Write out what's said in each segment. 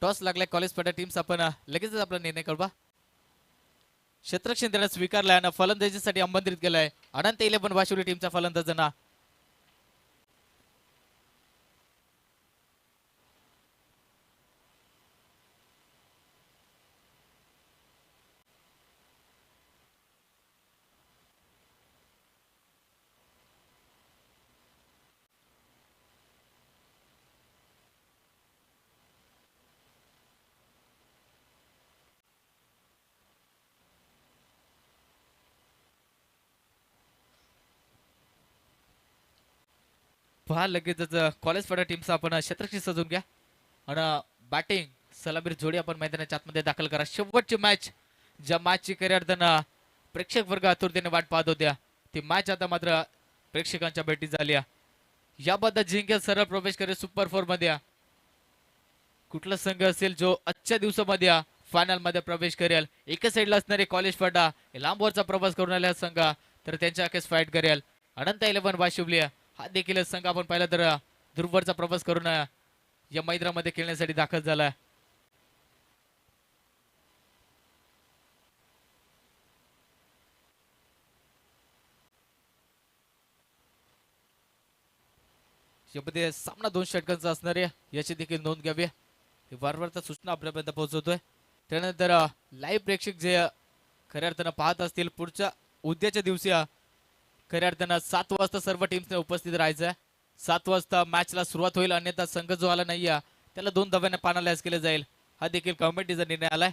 Toss लागलाय college पटा teams. आपण लगेचच आपला निर्णय करू. क्षेत्ररक्षण देण्यास स्वीकारलाय आणि फलंदाजीसाठी आमंत्रित केलाय अनंत 11 वाशिवली टीमचा फलंदाजांना. पहा लगेचच कॉलेज पटा टीमचा आपण क्षेत्ररक्षण सजून घ्या आणि बॅटिंग सलामीर जोडी आपण मैदानाच्या आतमध्ये दाखल करा. शेवटची मॅच ज्या मॅचची करिअर प्रेक्षक वर्ग आतुरतेने वाट पाहत होत्या ती मॅच आता मात्र प्रेक्षकांच्या भेटी झाली. याबद्दल जिंकेल सरळ प्रवेश करेल सुपर 4 मध्ये. कुठला संघ असेल जो आजच्या दिवसामध्ये फायनल मध्ये प्रवेश करेल. एका साईडला असणारे कॉलेज पटा लांबवरचा प्रवास करून आलेला संघ तर त्यांच्या अखेस फाईट करेल अनंत 11 वाशिवली. हा देखील संघ आपण पाहिला तर दूरवरचा प्रवास करून या मैदानामध्ये खेळण्यासाठी दाखल झाला. यामध्ये सामना 2 षटकांचा असणार आहे याची देखील नोंद घ्यावी. वारंवारता सूचना आपल्यापर्यंत पोहोचवतोय. त्यानंतर लाईव्ह प्रेक्षक जे खऱ्या अर्थानं पाहत असतील पुढच्या उद्याच्या दिवशी खऱ्या अर्थानं 7 वाजता सर्व टीम्सने उपस्थित राहायचं. 7 वाजता मॅचला सुरुवात होईल. अन्यथा संघ जो आला नाही त्याला 2 धाव्याने पानालयास केले जाईल. हा देखील कमिटीचा निर्णय आलाय.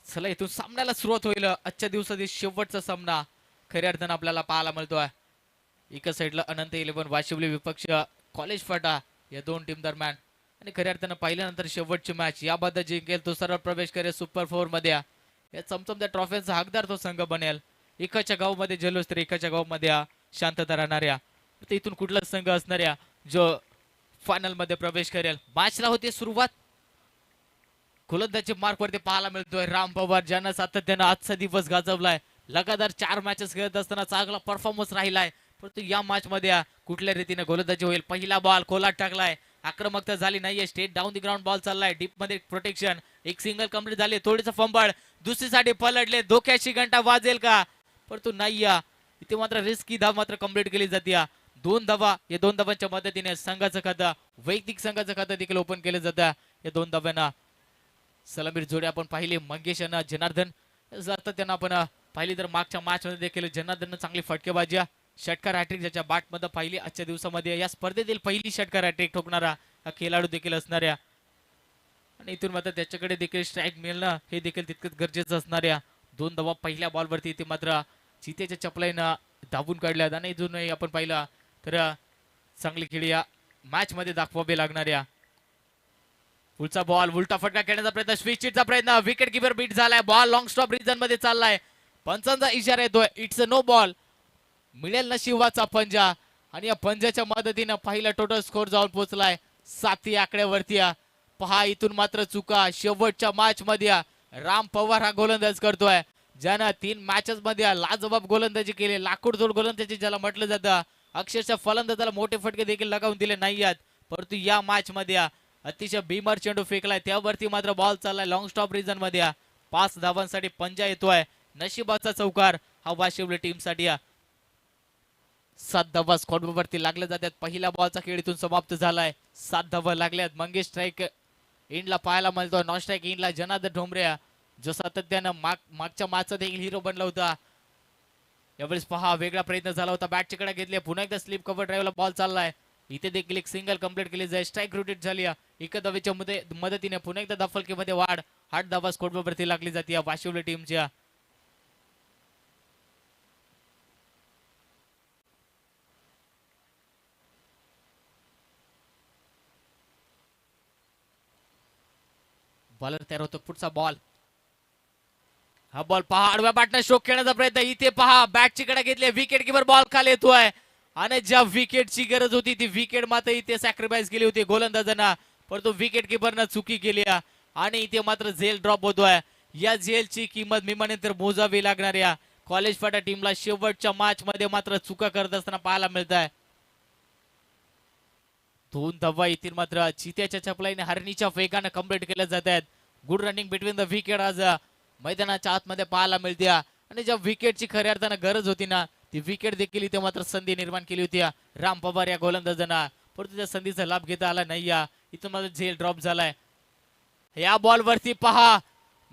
चला इथून सामन्याला सुरुवात होईल. आजच्या दिवसातील शेवटचा सामना खऱ्या अर्थानं आपल्याला पाहायला मिळतोय. एका साईडला अनंत 11 वाशिवली विपक्ष कॉलेज फाटा या 2 टीम दरम्यान. आणि खऱ्या अर्थानं पाहिल्यानंतर शेवटची मॅच याबद्दल जिंकेल तो सरळ प्रवेश करेल सुपर 4 मध्ये. या चमचमत्या ट्रॉफीचा हकदार तो संघ बनेल. एकाच्या गावामध्ये जल्लोष तर एकाच्या गावामध्ये शांतता राहणाऱ्या. इथून कुठला संघ असणाऱ्या जो फायनल मध्ये प्रवेश करेल. मॅचला होती सुरुवात. गोलंदाजी मार्क वरती पाहायला मिळतोय राम पवार ज्यानं सातत्यानं आजचा दिवस गाजवलाय. लगातार 4 मॅचेस खेळत असताना चांगला परफॉर्मन्स राहिलाय. परंतु या मॅच मध्ये कुठल्या रीतीने गोलंदाजी होईल. पहिला बॉल कोलाट टाकलाय. आक्रमकता झाली नाहीये. Straight down the ground ball चाललाय. डीप मध्ये प्रोटेक्शन. एक सिंगल कंप्लीट झाले. थोडीचं फंबळ दुसरीसाठी पलटले. धोक्याची घंटा वाजेल का. परंतु नाही इथे मात्र रिस्की धाव मात्र कंप्लीट केली जाते. 2 धावा या 2 धावांच्या मदतीने संघाचं खातं वैयक्तिक संघाचं खातं देखील ओपन केलं जातं. या 2 धाव्यांना सलामीर जोडी आपण पाहिली. मंगेश आणि जनार्दन जातात त्यांना आपण पाहिली तर मागच्या मॅच मध्ये देखील जनार्दन चांगली फटकेबाजी षटकार हॅट्रिक ज्याच्या बॅट मध्ये पाहिली. आजच्या दिवसामध्ये या स्पर्धेतील पहिली षटकार हॅट्रिक ठोकणारा हा खेळाडू देखील असणाऱ्या आणि इथून मात्र त्याच्याकडे देखील स्ट्राईक मिळणं हे देखील तितकंच गरजेचं असणाऱ्या. 2 धावा पहिल्या बॉलवरती ते मात्र चितेच्या चपलाईनं धावून काढल्यात. आणि इथून आपण पाहिलं तर चांगली खेळी या मॅच मध्ये दाखवावी लागणाऱ्या. पुढचा बॉल उलटा फटका खेळण्याचा प्रयत्न. स्विचचा प्रयत्न. विकेट किपर बीट झालाय. बॉल लॉंग स्टॉप रिजन मध्ये चाललाय. पंचांचा इशारा येतोय. It's a no ball. मिळेल नशिबाचा पंजा आणि या पंजाच्या मदतीने पहिला टोटल स्कोर जाऊन पोहोचलाय 7 आकड्यावरती. पहा इथून मात्र चुका. शेवटच्या मॅच मध्ये राम पवार हा गोलंदाज करतोय. ज्यानं 3 मॅचेस मध्ये लाजवाब गोलंदाजी केली, लाकूड जोड गोलंदाजी ज्याला म्हटलं जातं, अक्षरशः फलंदाजाला मोठे फटके देखील लगावून दिले नाही आहेत. परंतु या मॅच मध्ये अतिशय भीमर चेंडू फेकलाय, त्यावरती मात्र बॉल चाललाय लॉंग स्टॉप रिजन मध्ये. 5 धावांसाठी पंजा येतोय. नशिबाचा चौकार हा वाशिवली टीम साठी. 7 धावा स्कोर वरती लागले जातात. पहिल्या बॉलचा खेळ इथून समाप्त झालाय. 7 धावा लागल्यात. मंगेश स्ट्राईक इंडला पाहायला मिळतोय. नॉन स्ट्राईक इंडला जनार्दन ढोंबरे, जो सातत्यानं मागच्या मॅचचा देखील हिरो बनला होता. यावेळेस पहा वेगळा प्रयत्न झाला होता, बॅटची कडे घेतली, पुन्हा एकदा स्लिप कव्हर ड्राईव्हला बॉल चाललाय. इथे देखील एक सिंगल कंप्लीट केली जाईल. स्ट्राईक रोटेट झाली. एका धावेच्या मदतीने पुन्हा एकदा धाफलकीमध्ये वाढ. 8 धावा स्कोर वरती लागली जाते वाशिवली टीमच्या. बॉलर तयार होतो. पुढचा बॉल, हा बॉल पहा आडव्या बॅटने स्ट्रोक खेळण्याचा प्रयत्न. इथे पहा बॅटची कडे घेतली, विकेट किपर बॉल खाली येतोय. आणि ज्या विकेटची गरज होती ती विकेट मात्र इथे सॅक्रिफाईस केली होती गोलंदाजांना, परंतु विकेट किपरनं चुकी केली आणि इथे मात्र झेल ड्रॉप होतोय. या झेलची किंमत मी म्हणेन तर मोजावी लागणार या कॉलेज फाटा टीमला. शेवटच्या मॅच मध्ये मात्र चुका करत असताना पाहायला मिळत आहे. 2 धावा येतील मात्र चित्याच्या चपलाईने हरणीच्या वेगाने कंप्लीट केल्या जात आहेत. Good running between the wicket आज मैदानाच्या आतमध्ये पाहायला मिळते. आणि ज्या विकेटची खऱ्या अर्थानं गरज होती ना, ती विकेट देखील इथे मात्र संधी निर्माण केली होती राम पवार या गोलंदाजांना, परंतु त्या संधीचा लाभ घेता आला नाही. इथून मात्र झेल ड्रॉप झालाय. या बॉल वरती पहा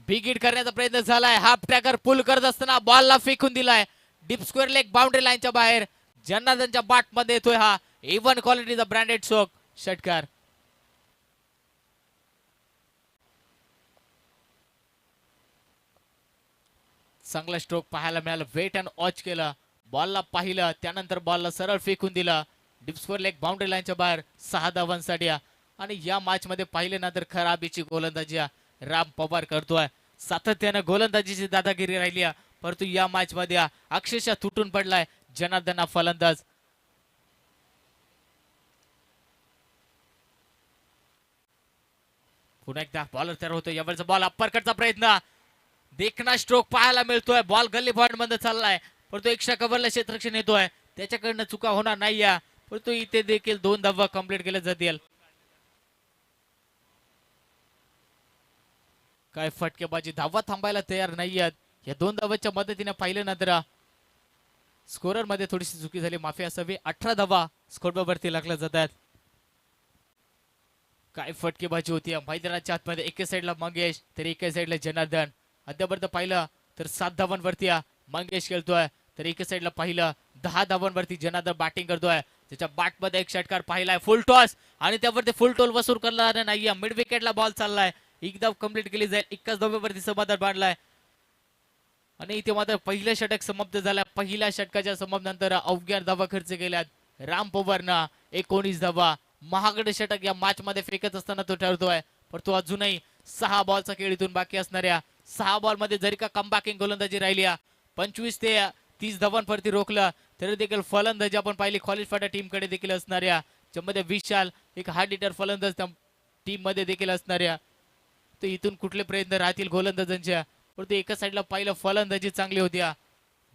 बिग हिट करण्याचा प्रयत्न झालाय. हाफ ट्रॅकर पुल करत असताना बॉलला फेकून दिलाय डीप स्क्वेअर लेग बाउंड्री लाईनच्या बाहेर. जनार्दनच्या बाट मध्ये येतोय हा A1 क्वालिटीचा ब्रँडेड शॉक षटकार. चांगला स्ट्रोक पाहायला मिळाला. वेट अँड वॉच केलं, बॉलला पाहिलं, त्यानंतर बॉलला सरळ फेकून दिला डीप स्क्वेअर लेग बाउंड्री लाईनच्या बाहेर. 6 धावांसाठी. आणि या मॅच मध्ये पाहिले ना तर खराबीची गोलंदाजी राम पवार करतोय. सातत्यानं गोलंदाजीची दादागिरी राहिली, परंतु या मॅच मध्ये अक्षरशः तुटून पडलाय जनार्दन फलंदाज. पुन्हा एकदा बॉलर तयार होतो. यावेळचा बॉल अप्परकटचा प्रयत्न, देखना स्ट्रोक पाहायला मिळतोय. बॉल गल्ली पॉइंट मध्ये चाललाय, परंतु एक्स्ट्रा कव्हरला क्षेत्ररक्षण येतोय, त्याच्याकडनं चुका होणार नाही. परंतु इथे देखील 2 धावा कंप्लीट केल्या जातील. काय फटकेबाजी, धावा थांबायला तयार नाहीयेत. या 2 धावांच्या मदतीने पाहिलं ना तर स्कोरर मध्ये थोडीशी चुकी झाली, माफी असावी. 18 धावा स्कोर वरती लागल्या जातात. काय फटकेबाजी होती मैदानाच्या आतमध्ये. एका साईडला मंगेश तर एका साईडला जनार्दन. अद्यापर्यंत पाहिलं तर 7 धावांवरती मंगेश खेळतोय, तर एका साईडला पाहिलं 10 धावांवरती जनार्दन बॅटिंग करतोय. त्याच्या बॅट मध्ये एक षटकार पाहिलाय, फुल टॉस, आणि त्यावरती फुल टोल वसूल करणार नाही. मिड विकेटला बॉल चाललाय, एक धाव कंप्लीट केली जाईल. 21 धाव्यावरती समाधान बांधलाय. आणि इथे मात्र पहिलं षटक समाप्त झालं. पहिल्या षटकाच्या समाप्तीनंतर अवघ्या धावा खर्च केल्यात राम पवारनं. 19 धावा. महागडे षटक या मॅच मध्ये फेकत असताना तो ठरतोय, पण तो अजूनही 6 बॉलचा खेळ इथून बाकी असणाऱ्या 6 बॉल मध्ये जरी का कमबॅकिंग गोलंदाजी राहिली, 25 ते 30 धावांवरती रोखलं तरी देखील फलंदाजी आपण पाहिली कॉलेज फाटा टीम कडे देखील असणाऱ्या, ज्यामध्ये विशाल एक हार्ड हिटर फलंदाज टीम मध्ये देखील असणाऱ्या. तर इथून कुठले प्रयत्न राहतील गोलंदाजांच्या, परंतु एका साईडला पाहिलं फलंदाजी चांगली होती.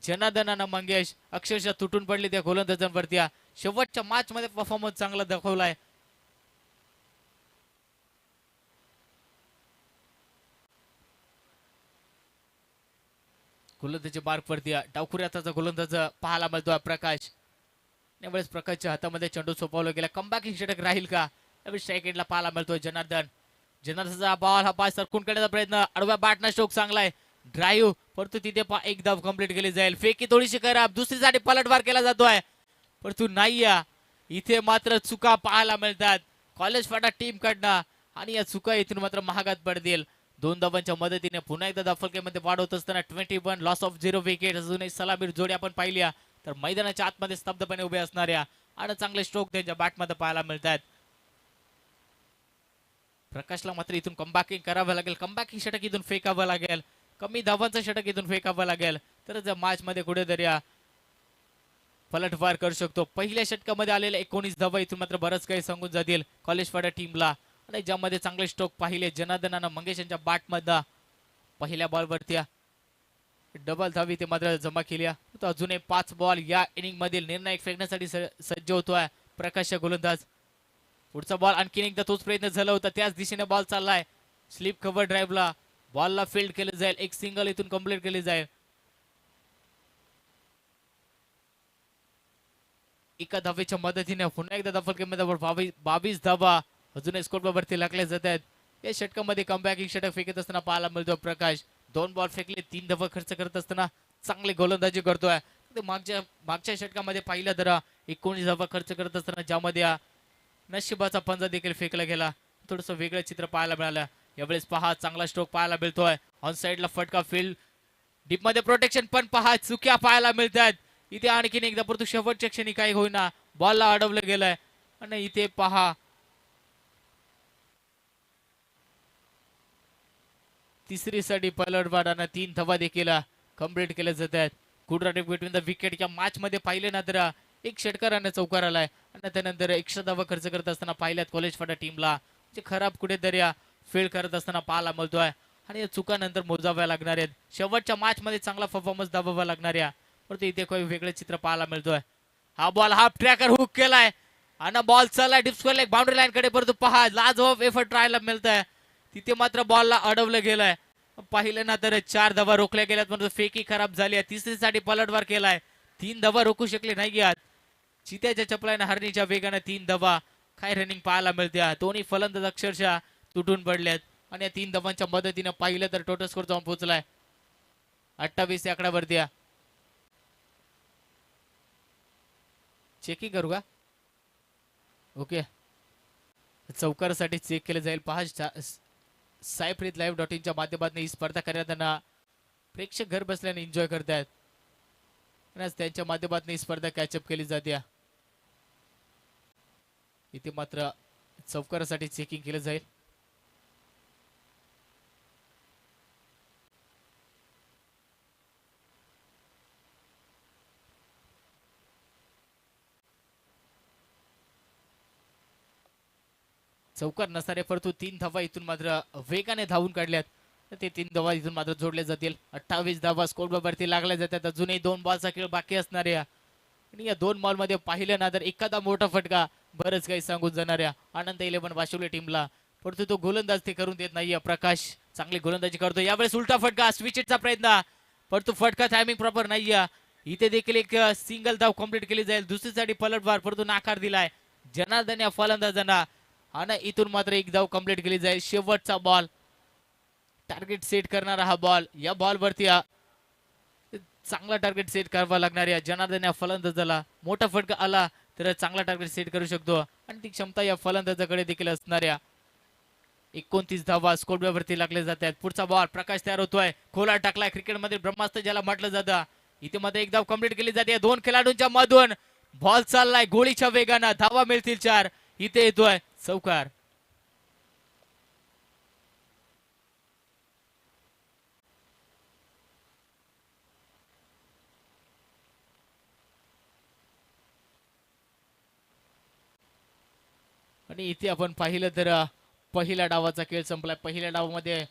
जनार्दन मंगेश अक्षरशः तुटून पडले त्या गोलंदाजांवरती. शेवटच्या मॅच मध्ये परफॉर्मन्स चांगला दाखवलाय. गोलंदाजी मार्क वरती डावखुऱ्याचा गोलंदाज पाहायला मिळतोय प्रकाश. यावेळेस प्रकाशच्या हातामध्ये चेंडू सोपवला गेला. कमबॅकिंग षटक राहील का, यावेळेस स्ट्राईक एंडला पाहायला मिळतोय जनार्दन. जनार्दनचा बॉल हा पाय सरकून काढण्याचा प्रयत्न, आडव्या बॅटना स्ट्रोक चांगलाय, ड्राईव्ह, परंतु तिथे एक धाव कंप्लीट केली जाईल. फेकी थोडीशी खराब, दुसरीसाठी पलटवार केला जातोय, परंतु नाही. इथे मात्र चुका पाहायला मिळतात कॉलेज फाटा टीम कडनं, आणि या चुका इथून मात्र महागात पडतील. 2 धावांच्या मदतीने पुन्हा एकदा धाफलकीमध्ये वाढवत असताना 21 लॉस ऑफ 0 विकेट. अजूनही सलामीर जोडी आपण पाहिली तर मैदानाच्या आतमध्ये स्तब्धपणे उभे असणाऱ्या आणि चांगले स्ट्रोक त्यांच्या बॅटमध्ये पाहायला मिळतात. प्रकाशला मात्र इथून कमबॅकिंग करावं लागेल. कमबॅकिंग षटक इथून फेकावं लागेल. कमी धावांचं षटक इथून फेकावं लागेल, तर मॅच मध्ये कुठेतरी पलटवार करू शकतो. पहिल्या षटकामध्ये आलेले 19 धावा इथून मात्र बरंच काही सांगून जातील कॉलेज फाटा टीमला, आणि ज्यामध्ये चांगले स्ट्रोक पाहिले जनार्दनानं मंगेश यांच्या बॅट मधला. पहिल्या बॉलवरती डबल धावी ते मात्र जमा केली आहे. अजूनही 5 बॉल या इनिंग मधील निर्णायक फेकण्यासाठी सज्ज होतोय प्रकाश गोलंदाज. पुढचा बॉल आणखीन एकदा तोच प्रयत्न झाला होता, त्याच दिशेने बॉल चाललाय. स्लिप कव्हर ड्राईव्हला बॉलला फील्ड केलं जाईल, एक सिंगल इथून कंप्लीट केली जाईल. एका धावेच्या मदतीने पुन्हा एकदा दफल 22 धावा अजूनही स्कोरवरती लागले जात आहेत. या षटकामध्ये कमबॅकिंग षटक फेकत असताना पाहायला मिळतो प्रकाश. 2 बॉल फेकले, 3 धावा खर्च करत असताना चांगले गोलंदाजी करतोय. मागच्या षटकामध्ये पाहिलं तर 19 धावा खर्च करत असताना ज्यामध्ये नशिबाचा पंजा देखील फेकला गेला. थोडस वेगळं चित्र पाहायला मिळालं. यावेळेस पहा चांगला स्ट्रोक पाहायला मिळतोय. ऑन साइडला फटका, फील्ड डीप मध्ये प्रोटेक्शन, पण पहा चुक्या पाहायला मिळतात इथे. आणखीन एकदा परंतु शेवटच्या क्षणी काही होईना, बॉलला अडवलं गेलंय. आणि इथे पहा तिसरी साठी पलटवाडानं 3 धावा देखील कंप्लीट केल्या जात आहेत. Good run between the wicket या मॅच मध्ये पाहिले ना तर एक षटकाराने चौकार आलाय आणि त्यानंतर 100 धावा खर्च करत असताना पाहिल्यात कॉलेज फाटा टीमला. म्हणजे खराब कुठेतरी फील्ड करत असताना पाहायला मिळतोय. आणि या चुकानंतर मोजाव्या लागणार आहेत. शेवटच्या मॅच मध्ये चांगला परफॉर्मन्स दाबावा लागणार आहे. परंतु इथे काही वेगळं चित्र पाहायला मिळतोय. हा बॉल हाफ ट्रॅकर हुक केलाय आणि बॉल चाललाय deep square leg boundary line कडे. परंतु पहा लाजवाब एफर्ट ट्रायला मिळतंय. तिथे मात्र बॉलला अडवलं गेलंय. पाहिलं ना तर 4 धावा रोखल्या गेल्यात, परंतु फेकी खराब झाली आहे. तिसरीसाठी पलटवार केलाय, 3 धावा रोखू शकले नाही. चित्याच्या चपलाने हरणीच्या वेगाने 3 धावा. काय रनिंग पाहायला मिळते. दोन्ही फलंदाज अक्षरशः तुटून पडलेत आणि या 3 धावांच्या मदतीने पाहिलं तर टोटल स्कोर जाऊन पोहोचलाय 28 या आकड्यावरती. चेकिंग करू का? ओके, चौकारासाठी चेक केले जाईल. पहा सायप्रीत live.in माध्यमातून ही स्पर्धा करताना प्रेक्षक घर बसल्याने एन्जॉय करतायत. त्यांच्या माध्यमातून ही स्पर्धा कॅचअप केली जाते. इथे मात्र चौकारासाठी चेकिंग केलं जाईल. चौकार नसणारे परंतु 3 धावा इथून मात्र वेगाने धावून काढल्यात. ते 3 धावा इथून मात्र जोडले जातील. 28 धावा स्कोरवरती लागल्या जातात. अजूनही 2 बॉलचा खेळ बाकी असणार आहे. आणि या 2 बॉल मध्ये पाहिलं ना तर एखादा मोठा फटका बरंच काही सांगून जाणाऱ्या आनंद 11 वाशिवले टीमला. परंतु तो गोलंदाज ते करून देत नाहीये. प्रकाश चांगली गोलंदाजी करतो. यावेळेस उलटा फटका, स्विचचा प्रयत्न, परंतु फटका टायमिंग प्रॉपर नाहीये. इथे देखील एक सिंगल धाव कंप्लीट केली जाईल. दुसरीसाठी पलटवार, परंतु नाकार दिलाय जनार्दन या फलंदाजांना. आणि इथून मात्र एक धाव कंप्लीट केली जाईल. शेवटचा बॉल, टार्गेट सेट करणारा हा बॉल. या बॉल वरती चांगला टार्गेट सेट करावा लागणार आहे जनार्दन या फलंदाजाला. मोठा फटका आला तर चांगला टार्गेट सेट करू शकतो आणि ती क्षमता या फलंदाजाकडे देखील असणाऱ्या. 29 धावा स्कोरवरती लागले जातात. पुढचा बॉल, प्रकाश तयार होतोय, खोला टाकलाय. क्रिकेटमध्ये ब्रह्मास्त्र ज्याला म्हटलं जातं. इथे मध्ये एक धाव कंप्लीट केली जाते. 2 खेळाडूंच्या मधून बॉल चाललाय गोळीच्या वेगानं. धावा मिळतील 4. इथे येतोय चौकार. आणि इथे आपण पाहिलं तर पहिल्या डावाचा खेळ संपलाय. पहिल्या डावामध्ये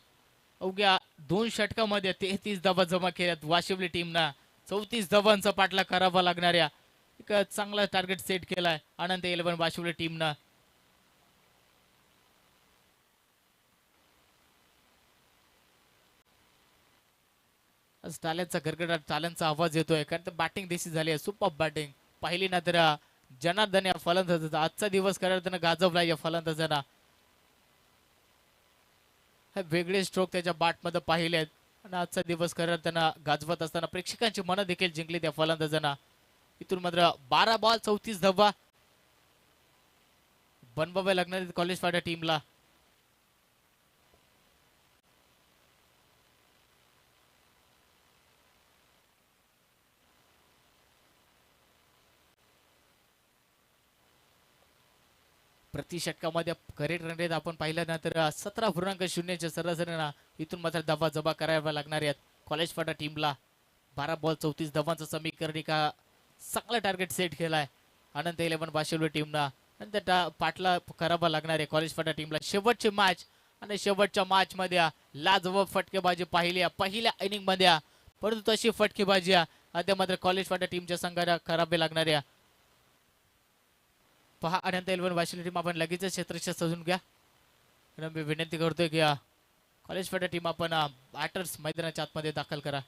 अवघ्या 2 षटकामध्ये 33 धावा जमा केल्यात वाशिवली टीमना. 34 धावांचा पाठला करावा लागणाऱ्या एक चांगला टार्गेट सेट केलाय आनंद 11 वाशिवली टीमना. टाल्यांचा गरगडाट, टाल्यांचा आवाज येतोय कारण बॅटिंग देशी झाली आहे. सुपर बॅटिंग पाहिली ना तर जनार्दन या फलंदाजाचा आजचा दिवस करायला गाजवला. या फलंदाजांना वेगळे स्ट्रोक त्याच्या बॅट मध्ये पाहिले आहेत आणि आजचा दिवस करायला गाजवत असताना प्रेक्षकांची मनं देखील जिंकली त्या फलंदाजांना. इथून मात्र 12 बॉल 34 धावा बनवाव्या लागणार कॉलेज फाटा टीमला. प्रति षटकामध्ये करेक्ट रन रेट आपण पाहिलं ना तर 17.0च्या सरासरीना इथून मात्र धावा जमा कराव्या लागणार आहेत कॉलेज फाटा टीमला. 12 बॉल 34 धावांचं समीकरण का चांगला टार्गेट सेट केलाय आनंद 11 वाशिवली टीमना. आणि त्या पाठला करावा लागणार आहे कॉलेज फाटा टीमला. शेवटची मॅच आणि शेवटच्या मॅच मध्ये लाजवाब फटकेबाजी पाहिली. पहिल्या इनिंग मध्ये परंतु तशी फटकेबाजी आता मात्र कॉलेज फाटा टीमच्या संघाला करावे लागणार आहे. पहा अनंत इलेव्हन वाशिम टीम आपण लगेच क्षेत्ररक्षण सजून घ्या. मी विनंती करतोय की कॉलेज फाटा टीम आपण बॅटर्स मैदानाच्या आतमध्ये दाखल करा.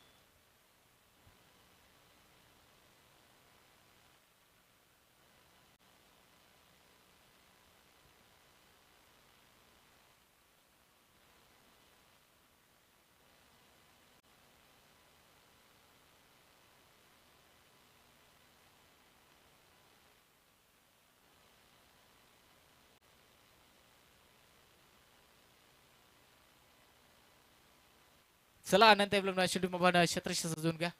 चला अनंत इलेव्हन वाशिम टीम आपण क्षेत्ररक्षण सजून घ्या.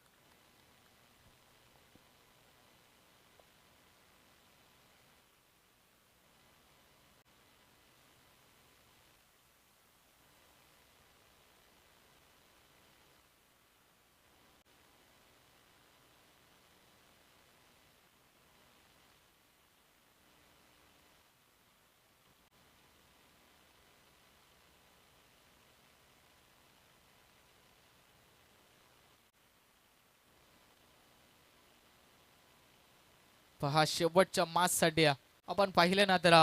पहा शेवटच्या मॅच साठी आपण पाहिले ना तर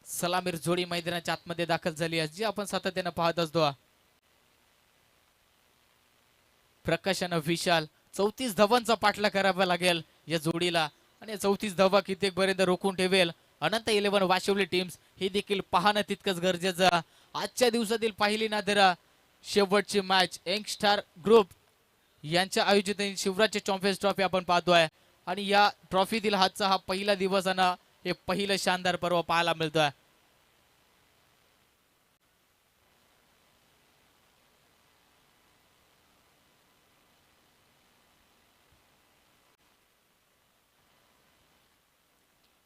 सलामीर जोडी मैदानाच्या आतमध्ये दाखल झाली आहे, जी आपण सातत्याने पाहत असतो. प्रकाशन विशाल 34 धावांचा पाठला करावा लागेल या जोडीला आणि 34 धावा कित्येकपर्यंत रोखून ठेवेल अनंत इलेव्हन वाशिवली टीम्स हे देखील पाहणं तितकंच गरजेचं. आजच्या दिवसातील पहिली ना तर शेवटची मॅच यंग स्टार ग्रुप यांच्या आयोजित शिवराज चॅम्पियन्स ट्रॉफी आपण पाहतोय आणि या ट्रॉफीतील हातचा हा पहिला दिवस आणि हे पहिलं शानदार पर्व पाहायला मिळतोय.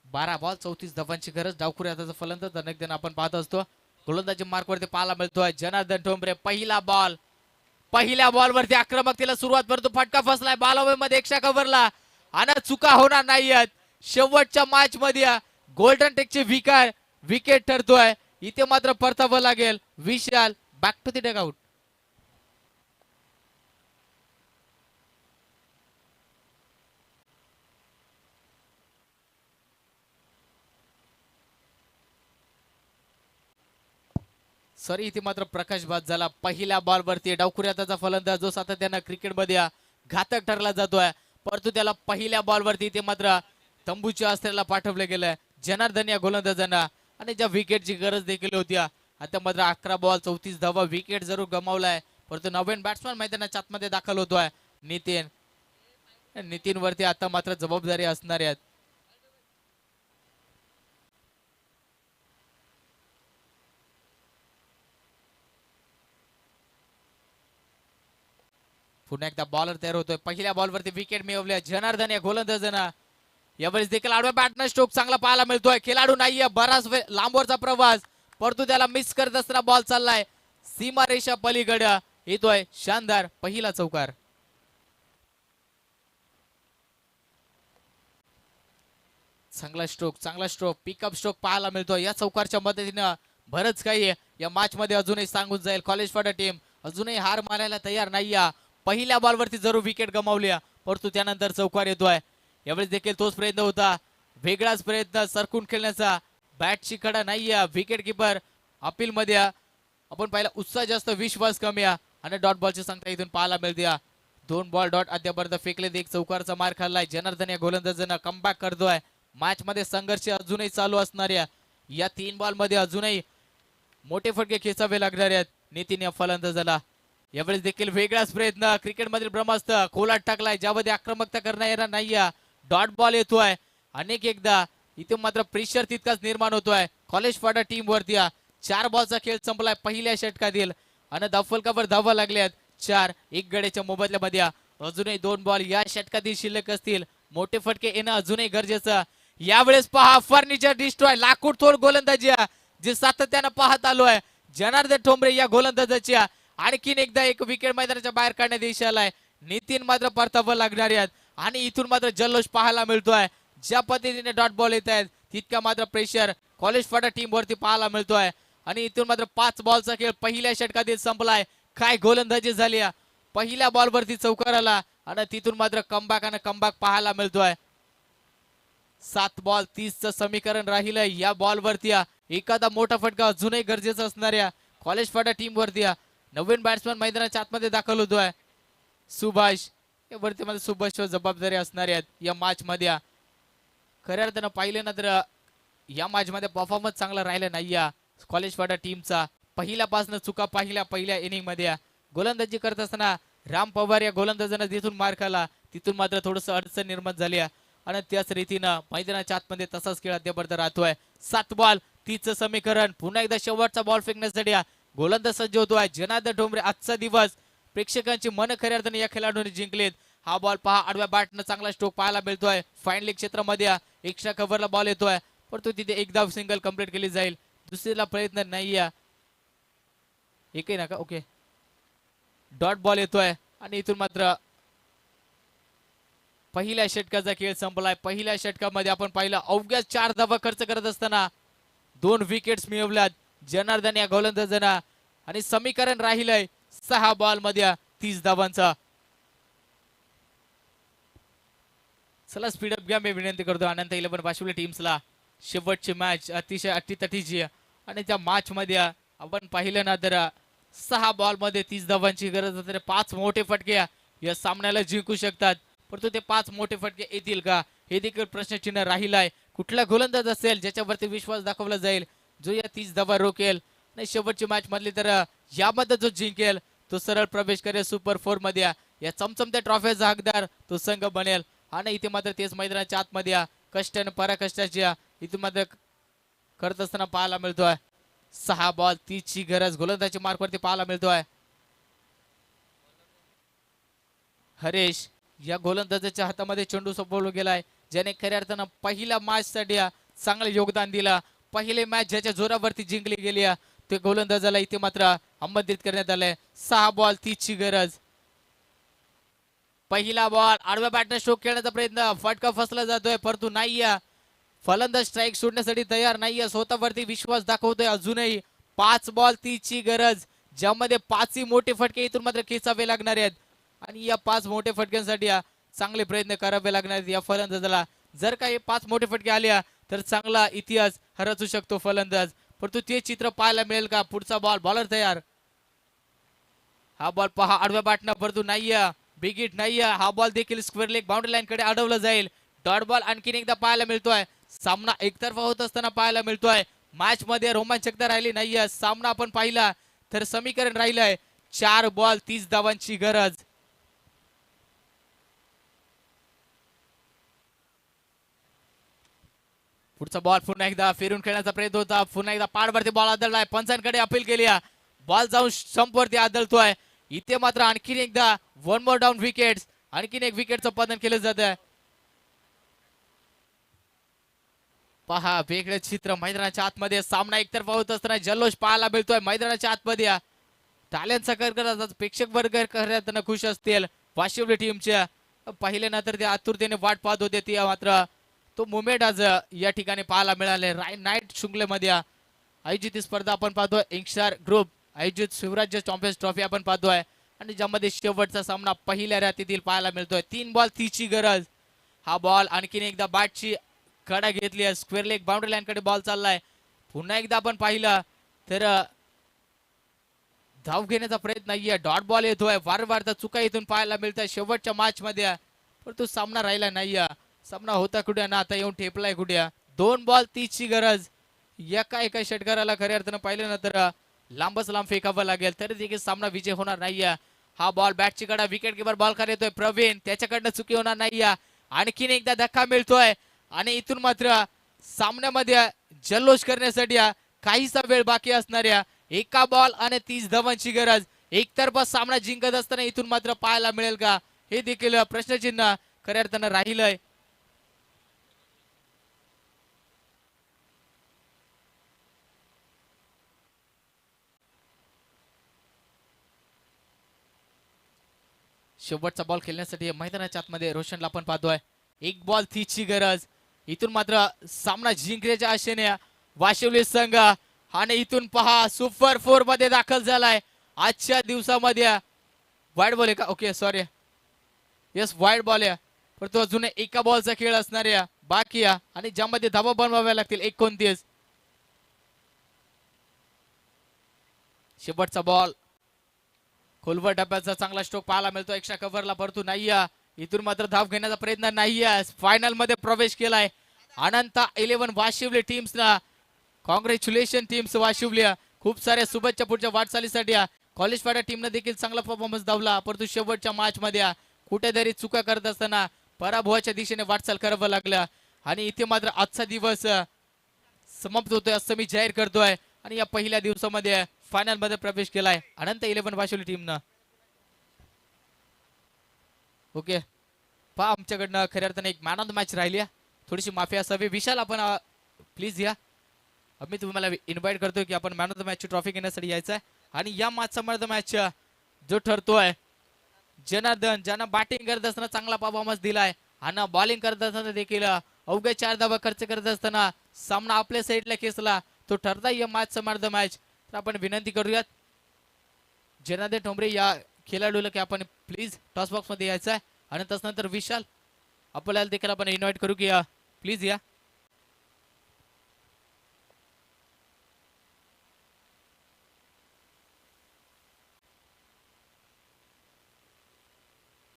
बारा बॉल 34 धावांची गरज. डावखुरी हाताचा फलंदाज अनेक जण आपण पाहत असतो. गोलंदाजी मार्कवरती पाहायला मिळतोय जनार्दन ठोंबरे. पहिल्या बॉल वरती आक्रमकतेला सुरुवात करतो. फटका फसलाय बॉल मध्ये एकशा कव्हरला आणि चुका होणार नाहीयेत. शेवटच्या मॅच मध्ये गोल्डन टेकचे विकेट ठरतोय. इथे मात्र परतावं लागेल. Vishal back to the dugout. Sorry इथे मात्र प्रकाश बाद झाला. पहिल्या बॉल वरती डावखुरी हाताचा फलंदाज जो सातत्यानं क्रिकेटमध्ये घातक ठरला जातोय, परंतु त्याला पहिल्या बॉल वरती इथे मात्र तंबूच्या अस्त्राला पाठवले गेलंय जनार्दन या गोलंदाजांना आणि ज्या विकेटची गरज देखील होती. आता मात्र 11 बॉल 34 धावा. विकेट जरूर गमावलाय, परंतु नवीन बॅट्समॅन मैदानाच्या आतमध्ये दाखल होतोय नितीन वरती आता मात्र जबाबदारी असणार आहेत. पुन्हा एकदा बॉलर तयार होतोय. पहिल्या बॉलवरती विकेट मिळवल्या जनार्दन या गोलंदाजांना. यावेळेस देखील आडव्या बॅटनं स्ट्रोक चांगला पाहायला मिळतोय. खेळाडू नाहीये, बराच लांबवरचा प्रवास, परंतु त्याला मिस करत असताना बॉल चाललाय सीमा रेषा पलीकडे. येतोय शानदार पहिला चौकार. चांगला स्ट्रोक पिकअप स्ट्रोक पाहायला मिळतोय. या चौकारच्या मदतीनं बरंच काही या मॅच मध्ये अजूनही सांगून जाईल. कॉलेज फाटा टीम अजूनही हार मानायला तयार नाहीये. पहिल्या बॉलवरती जरूर विकेट गमावली, परंतु त्यानंतर चौकार येतोय. यावेळेस देखील तोच प्रयत्न होता, वेगळाच प्रयत्न सरकून खेळण्याचा. बॅटची कडा नाहीये. विकेट किपर अपील मध्ये आपण पाहिला उत्साह जास्त विश्वास कमी आणि डॉट बॉलची संख्या इथून पाहायला मिळते. 2 बॉल डॉट अद्यापर्यंत फेकले. एक चौकारचा मार खाल्लाय. जनार्दन या गोलंदाजांना कमबॅक करतोय. मॅच मध्ये संघर्ष अजूनही चालू असणार या 3 बॉल मध्ये अजूनही मोठे फटके खेचावे लागणार आहेत नितीन या फलंदाजाला. यावेळेस देखील वेगळाच प्रयत्न. क्रिकेटमधील ब्रह्मास्त्र खोलात टाकलाय, ज्यामध्ये आक्रमकता करता येणार नाहीये. डॉट बॉल येतोय अनेक एकदा. इथे मात्र प्रेशर तितकाच निर्माण होतोय कॉलेज फाटा टीम वरती. 4 बॉलचा खेळ संपलाय पहिल्या षटकातील आणि धावफलकावर धावा लागल्यात 4. एक गड्याच्या मोबदल्यामध्ये अजूनही 2 बॉल या षटकातील शिल्लक असतील. मोठे फटके येणं अजूनही गरजेचं. यावेळेस पहा फर्निचर डिस्ट्रॉय, लाकूड तोड गोलंदाजी जे सातत्यानं पाहत आलोय जनार्दन ठोंबरे या गोलंदाजाची. आणखीन एकदा एक विकेट मैदानाच्या बाहेर काढण्यात यश आलाय. नितीन मात्र परतावं लागणार आहेत आणि इथून मात्र जल्लोष पाहायला मिळतोय. ज्या पद्धतीने डॉट बॉल येत आहेत तितका मात्र प्रेशर कॉलेज फाटा टीम वरती पाहायला मिळतोय आणि इथून मात्र 5 बॉलचा खेळ पहिल्या षटकातील संपलाय. काय गोलंदाजी झाली. पहिल्या बॉलवरती चौकार आला आणि तिथून मात्र कमबॅक पाहायला मिळतोय. 7 बॉल 30चं समीकरण राहिलंय या बॉलवरती. एखादा मोठा फटका अजूनही गरजेचा असणाऱ्या कॉलेज फाटा टीम वरती. नवीन बॅट्समन मैदानाच्या आतमध्ये दाखल होतोय सुभाष. वरती मध्ये सुभाषवर जबाबदारी असणारी आहेत या मॅच मध्ये. खऱ्या अर्थानं पाहिलं ना तर या मॅच मध्ये परफॉर्मन्स चांगला राहिला नाही कॉलेज फाटा टीमचा. पहिल्यापासून चुका पहिल्या इनिंग मध्ये. गोलंदाजी करत असताना राम पवार या गोलंदाजानं जिथून मार खाला तिथून मात्र थोडस अडचण निर्माण झाली आणि त्याच रीतीनं मैदानाच्या आतमध्ये तसाच खेळ अद्यापर्यंत राहतोय. 7 बॉल 30चं समीकरण. पुन्हा एकदा शेवटचा बॉल फेकण्यासाठी गोलंदाज सज्ज होतोय जनार्दन ठोंबरे. आजचा दिवस प्रेक्षकांची मन खऱ्या अर्थाने या खेळाडूने जिंकलेत. हा बॉल पहा आडव्या बॅटनं चांगला स्ट्रोक पाहायला मिळतोय. फाईनली क्षेत्रामध्ये एक्स्ट्रा कव्हरला बॉल येतोय परंतु तिथे एकदा सिंगल कंप्लीट केली जाईल. दुसरीला प्रयत्न नाही एकही नका. ओके डॉट बॉल येतोय आणि इथून मात्र पहिल्या षटकाचा खेळ संपलाय. पहिल्या षटकामध्ये आपण पाहिलं अवघ्या 4 धावा खर्च करत असताना 2 विकेट्स मिळवल्यात जनार्दन या गोलंदाजांना आणि समीकरण राहिलंय 6 बॉलमध्ये 30 धावांचा. चला स्पीडअप घ्या मी विनंती करतो अनंत 11 वाशिवली टीम्सला. शेवटची मॅच अतिशय अटीतटीची आणि त्या मॅच मध्ये आपण पाहिलं ना तर 6 बॉलमध्ये 30 धावांची गरज असते. 5 मोठे फटके या सामन्याला जिंकू शकतात परंतु ते 5 मोठे फटके येतील का हे देखील प्रश्नचिन्ह राहिलाय. कुठला गोलंदाज असेल ज्याच्यावरती विश्वास दाखवला जाईल जो या 30 धावा रोकेल आणि शेवटची मॅच मधली तर यामध्ये जो जिंकेल तो सरळ प्रवेश करेल सुपर 4 मध्ये. या चमचमत्या ट्रॉफीचा हकदार तो संघ बनेल आणि इथे मात्र तेच मैदानाच्या आतमध्ये कष्ट आणि पराकष्टाची इथे मात्र करत असताना पाहायला मिळतोय. 6 बॉल 30ची गरज गोलंदाजी मार्कवरती पाहायला मिळतोय. हरेश या गोलंदाजाच्या हातामध्ये चेंडू सोपवला गेलाय ज्याने खऱ्या अर्थानं पहिल्या मॅच साठी चांगले योगदान दिलं. पहिली मॅच ज्याच्या जोरावरती जिंकली गेली ते गोलंदाजाला इथे मात्र आमंत्रित करण्यात आलंय. 6 बॉल 30ची गरज. पहिला बॉल आडव्या बॅटने स्ट्रोक खेळण्याचा प्रयत्न फटका फसला जातोय परंतु नाही. फलंदाज स्ट्राईक सोडण्यासाठी तयार नाहीये. स्वतःवरती विश्वास दाखवतोय अजूनही. 5 बॉल 30ची गरज ज्यामध्ये 5ही मोठे फटके इथून मात्र खेचावे लागणार आहेत आणि या 5 मोठे फटक्यांसाठी चांगले प्रयत्न करावे लागणार आहेत या फलंदाजाला. जर काही 5 मोठे फटके आले तर चांगला इतिहास रचू शकतो फलंदाज परंतु ते चित्र पाहायला मिळेल का. पुढचा बॉल बॉलर तयार. हा बॉल पहा आडव्या बॅटनं परंतु नाहीये. बिग हिट नाहीये. हा बॉल देखील स्क्वेअर लेग बाउंड्री लाईन कडे अडवला जाईल. डॉट बॉल आणखीन एकदा पाहायला मिळतोय. सामना एकतर्फा होत असताना पाहायला मिळतोय. मॅच मध्ये रोमांचकता राहिली नाहीये. सामना आपण पाहिला तर समीकरण राहिलंय 4 बॉल 30 धावांची गरज. पुढचा बॉल पुन्हा एकदा फिरून खेळण्याचा प्रयत्न होता. पुन्हा एकदा पाडवरती बॉल आदळलाय. पंचांकडे अपील केली. बॉल जाऊन स्टंपवरती आदळतोय. इथे मात्र आणखीन एकदा 1 मोर डाऊन विकेट्स. आणखीन एक विकेटचं पतन केलं जात आहे. पहा वेगळे चित्र मैदानाच्या आतमध्ये. सामना एकतर्फा होत असताना जल्लोष पाहायला मिळतोय मैदानाच्या आतमध्ये. टाळ्यांचा करकरात प्रेक्षक वर्ग करताना खुश असतील वाशिवली टीमच्या. पाहिल्यानंतर ते आतुरतेने वाट पाहत होते ती मात्र तो मुमेंट आज या ठिकाणी पाहायला मिळाले. नाईट शृंखलेमध्ये आयोजित स्पर्धा आपण पाहतोय. इंक्सार ग्रुप आयोजित शिवराज्य चॅम्पियन्स ट्रॉफी आपण पाहतोय आणि ज्यामध्ये शेवटचा सामना पहिल्या रातीतील पाहायला मिळतोय. 3 बॉल 30ची गरज. हा बॉल आणखीन एकदा बॅटची कडा घेतली आहे. स्क्वेअर लेग बाउंड्री लाईन कडे बॉल चाललाय. पुन्हा एकदा आपण पाहिलं तर धाव घेण्याचा प्रयत्न नाहीये. डॉट बॉल येतोय. वारंवार चुका इथून पाहायला मिळतात शेवटच्या मॅच मध्ये परंतु सामना राहिला नाहीये. सामना होता कुठे ना आता येऊन ठेपलाय कुठे. 2 बॉल 30ची गरज. एका षटकाराला खऱ्या अर्थानं पाहिलं ना तर लांबच लांब फेकावं लागेल तरी देखील सामना विजय होणार नाहीये. हा बॉल बॅटची कडा विकेट किपर बॉल कर येतोय प्रवीण. त्याच्याकडनं चुकी होणार नाहीये. आणखीन एकदा धक्का मिळतोय आणि इथून मात्र सामन्यामध्ये जल्लोष करण्यासाठी काहीसा वेळ बाकी असणाऱ्या 1 बॉल आणि 30 धावांची गरज. एकतर्फा सामना जिंकत असताना इथून मात्र पाहायला मिळेल का हे देखील प्रश्नचिन्ह खऱ्या अर्थानं राहिलंय. शेवटचा बॉल खेळण्यासाठी मैदानाच्या आतमध्ये रोशनला आपण पाहतोय. 1 बॉल 30ची गरज. इथून मात्र सामना जिंकण्याच्या आशेने वाशिवली संघ आणि इथून पहा सुपर 4 मध्ये दाखल झालाय आजच्या दिवसामध्ये. वाईड बॉल आहे का? Okay sorry, yes wide ball आहे. पण तो अजून एका बॉलचा खेळ असणार आहे बाकी आहे आणि ज्यामध्ये धावा बनवाव्या लागतील 29. शेवटचा बॉल, खोलवर डब्याचा चांगला स्ट्रोक पाहायला मिळतो. एक्स्ट्रा कव्हरला परतू नाही इथून मात्र धाव घेण्याचा प्रयत्न नाही. फायनल मध्ये प्रवेश केलाय अनंत 11 वाशिवली टीम्सना. Congratulation teams Vashivali. खूप साऱ्या शुभेच्छा पुढच्या वाटचालीसाठी. कॉलेज फाटा टीमने देखील चांगला परफॉर्मन्स दावला, परंतु शेवटच्या मॅच मध्ये कुठेतरी चुका करत असताना पराभवाच्या दिशेने वाटचाल करावं लागलं आणि इथे मात्र आजचा दिवस समाप्त होतोय असं मी जाहीर करतोय. आणि या पहिल्या दिवसामध्ये फायनल मध्ये प्रवेश केलाय अनंत 11 वाशिवली टीमनं. ओके पहा, आमच्याकडनं खऱ्या अर्थाने एक मॅन ऑफ द मॅच राहिली. थोडीशी माफी असावी. विशाल आपण प्लीज या. मी तुम्हाला इन्व्हाइट करतोय की आपण मॅन ऑफ द मॅच ची ट्रॉफी घेण्यासाठी यायचं आहे. आणि या मॅचचा मॅन ऑफ द मॅच जो ठरतोय जनार्दन, ज्यानं बॅटिंग करत असताना चांगला परफॉर्मन्स दिलाय आणि बॉलिंग करत असताना देखील अवघ्या 4 धावा खर्च करत असताना सामना आपल्या साईडला खेचला. तो ठरता या मॅचचा मॅन ऑफ द मॅच. तर आपण विनंती करूयात जनार्दन ठोंबरे या खेळाडूला की आपण प्लीज टॉस बॉक्स मध्ये यायचं आहे. आणि त्यानंतर विशाल आपल्याला देखील आपण इन्व्हाइट करू की प्लीज या.